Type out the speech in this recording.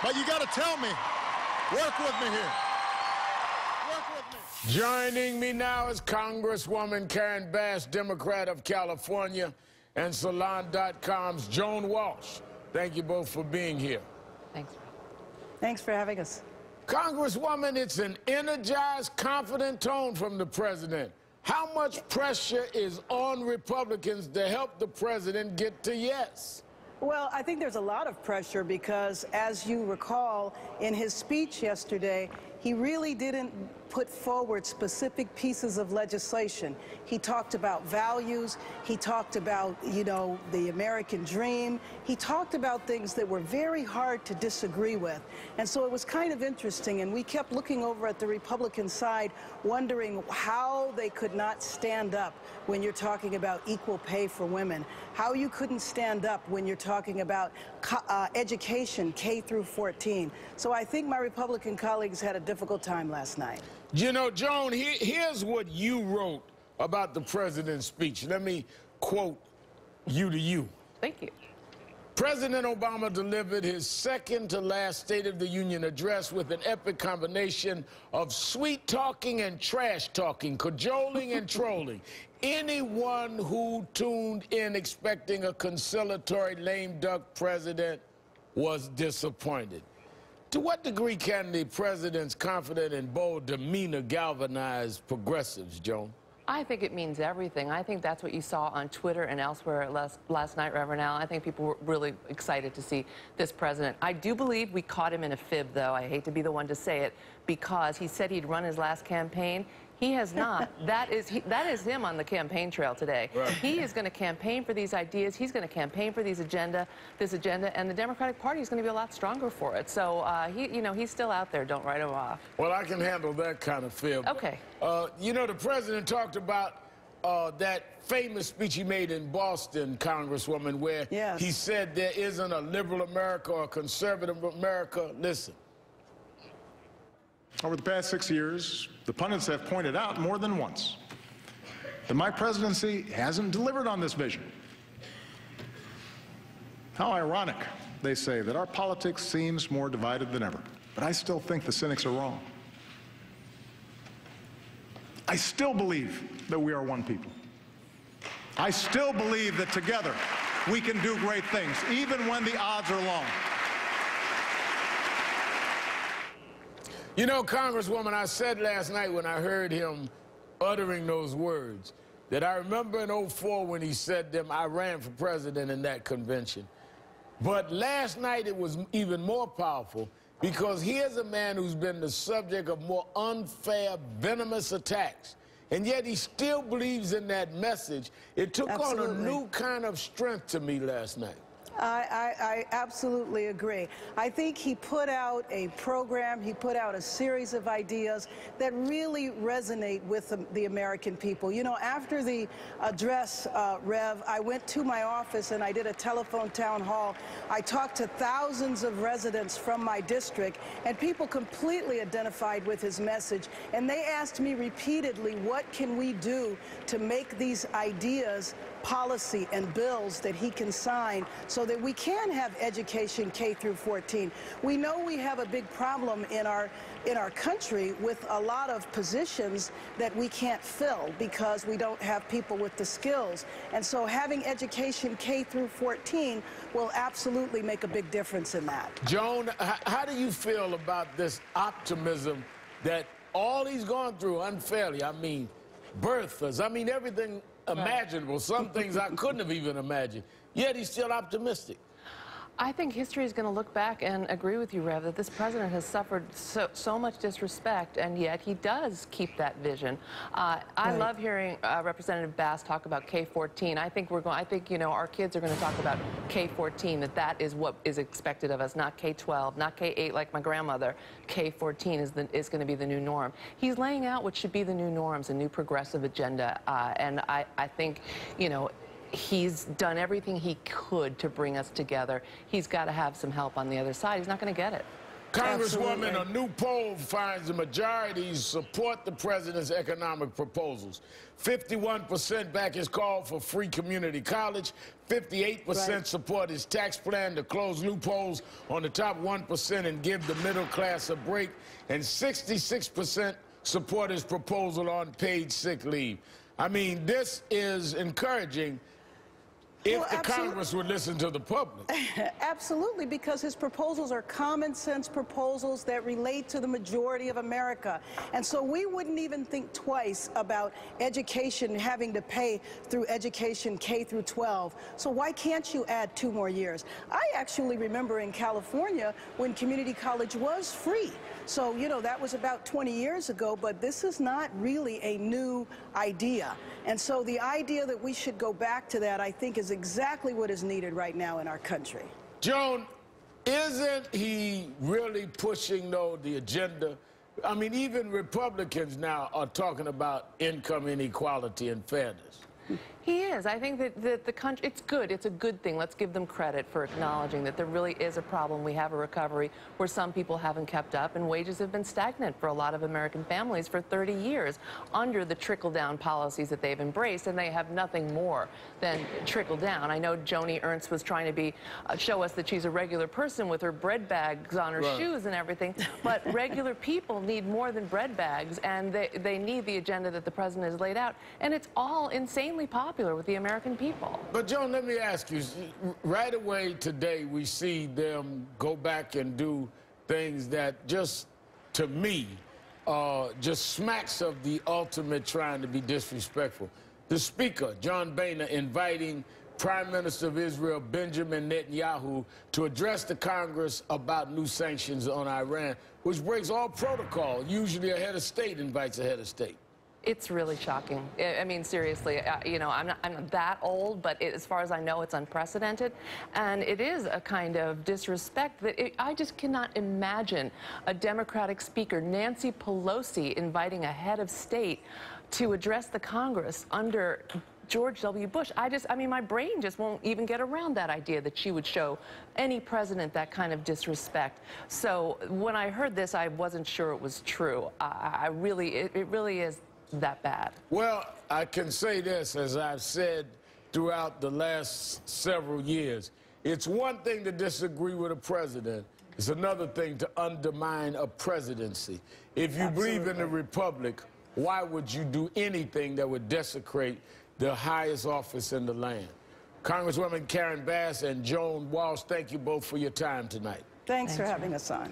But you got to tell me, work with me here. Work with me. Joining me now is Congresswoman Karen Bass, Democrat of California, and Salon.com's Joan Walsh. Thank you both for being here. Thanks. Thanks for having us. Congresswoman, it's an energized, confident tone from the president. How much pressure is on Republicans to help the president get to yes? Well, I think there's a lot of pressure because, as you recall, in his speech yesterday, he really didn't put forward specific pieces of legislation. He talked about values. He talked about, you know, the American dream. He talked about things that were very hard to disagree with. And so it was kind of interesting, and we kept looking over at the Republican side, wondering how they could not stand up when you're talking about equal pay for women, how you couldn't stand up when you're talking about education, K through 14. So I think my Republican colleagues had a difficult time last night. You know, Joan, here's what you wrote about the president's speech. Let me quote you to you. Thank you. President Obama delivered his second-to-last State of the Union address with an epic combination of sweet-talking and trash-talking, cajoling and trolling. Anyone who tuned in expecting a conciliatory lame duck president was disappointed. To what degree can the president's confident and bold demeanor galvanize progressives, Joan? I think it means everything. I think that's what you saw on Twitter and elsewhere last night, Reverend Al. I think people were really excited to see this president. I do believe we caught him in a fib, though. I hate to be the one to say it, because he said he'd run his last campaign. He has not. That is him on the campaign trail today. Right. He is going to campaign for these ideas. He's going to campaign for this agenda, and the Democratic Party is going to be a lot stronger for it. So he's still out there. Don't write him off. Well, I can handle that kind of fib. Okay. You know, the president talked about that famous speech he made in Boston, Congresswoman, where yes, he said there isn't a liberal America or a conservative America. Listen. Over the past 6 years, the pundits have pointed out more than once that my presidency hasn't delivered on this vision. How ironic, they say, that our politics seems more divided than ever. But I still think the cynics are wrong. I still believe that we are one people. I still believe that together we can do great things, even when the odds are long. You know, Congresswoman, I said last night when I heard him uttering those words that I remember in '04 when he said them, I ran for president in that convention. But last night it was even more powerful because here's a man who's been the subject of more unfair, venomous attacks, and yet he still believes in that message. It took on a new kind of strength to me last night. I absolutely agree. I think he put out a program, he put out a series of ideas that really resonate with the American people. You know, after the address, Rev, I went to my office and I did a telephone town hall. I talked to thousands of residents from my district, and people completely identified with his message. And they asked me repeatedly, what can we do to make these ideas policy and bills that he can sign so that we can have education K through 14. We know we have a big problem in our country with a lot of positions that we can't fill because we don't have people with the skills. And so having education K through 14 will absolutely make a big difference in that. Joan, how do you feel about this optimism that all he's gone through unfairly? I mean, birthers, I mean, everything imaginable, some things I couldn't have even imagined, yet he's still optimistic. I think history is going to look back and agree with you, Rev, that this president has suffered so much disrespect, and yet he does keep that vision. I love hearing Representative Bass talk about K-14. I think you know, our kids are going to talk about K-14, that is what is expected of us, not K-12, not K-8 like my grandmother. K-14 is going to be the new norm. He's laying out what should be the new norms, a new progressive agenda, and I think, you know, he's done everything he could to bring us together. He's got to have some help on the other side. He's not going to get it. Congresswoman, Absolutely. a new poll finds the majority support the president's economic proposals. 51% back his call for free community college. 58% support his tax plan to close loopholes on the top 1% and give the middle class a break. And 66% support his proposal on paid sick leave. I mean, this is encouraging if the Congress would listen to the public. Absolutely, because his proposals are common sense proposals that relate to the majority of America. And so we wouldn't even think twice about education having to pay through education K through 12. So why can't you add 2 more years? I actually remember in California when community college was free. So, you know, that was about 20 years ago, but this is not really a new idea. And so the idea that we should go back to that, I think, is exactly what is needed right now in our country. Joan, isn't he really pushing, though, the agenda? I mean, even Republicans now are talking about income inequality and fairness. He is. I think that the country, it's good. It's a good thing. Let's give them credit for acknowledging that there really is a problem. We have a recovery where some people haven't kept up, and wages have been stagnant for a lot of American families for 30 years under the trickle-down policies that they've embraced, and they have nothing more than trickle-down. I know Joni Ernst was trying to show us that she's a regular person with her bread bags on her shoes and everything, but regular people need more than bread bags, and they need the agenda that the president has laid out, and it's all insanely popular with the American people. But, Joan, let me ask you, right away today we see them go back and do things that just, to me, just smacks of the ultimate trying to be disrespectful. The Speaker, John Boehner, inviting Prime Minister of Israel, Benjamin Netanyahu, to address the Congress about new sanctions on Iran, which breaks all protocol. Usually a head of state invites a head of state. It's really shocking. I mean, seriously, you know, I'm not that old, but as far as I know, it's unprecedented. And it is a kind of disrespect that I just cannot imagine a Democratic speaker, Nancy Pelosi, inviting a head of state to address the Congress under George W. Bush. I mean, my brain just won't even get around that idea that she would show any president that kind of disrespect. So when I heard this, I wasn't sure it was true. It really is that bad. Well, I can say this, as I've said throughout the last several years. It's one thing to disagree with a president. It's another thing to undermine a presidency. If you believe in the republic, why would you do anything that would desecrate the highest office in the land? Congresswoman Karen Bass and Joan Walsh, thank you both for your time tonight. Thanks for having us on.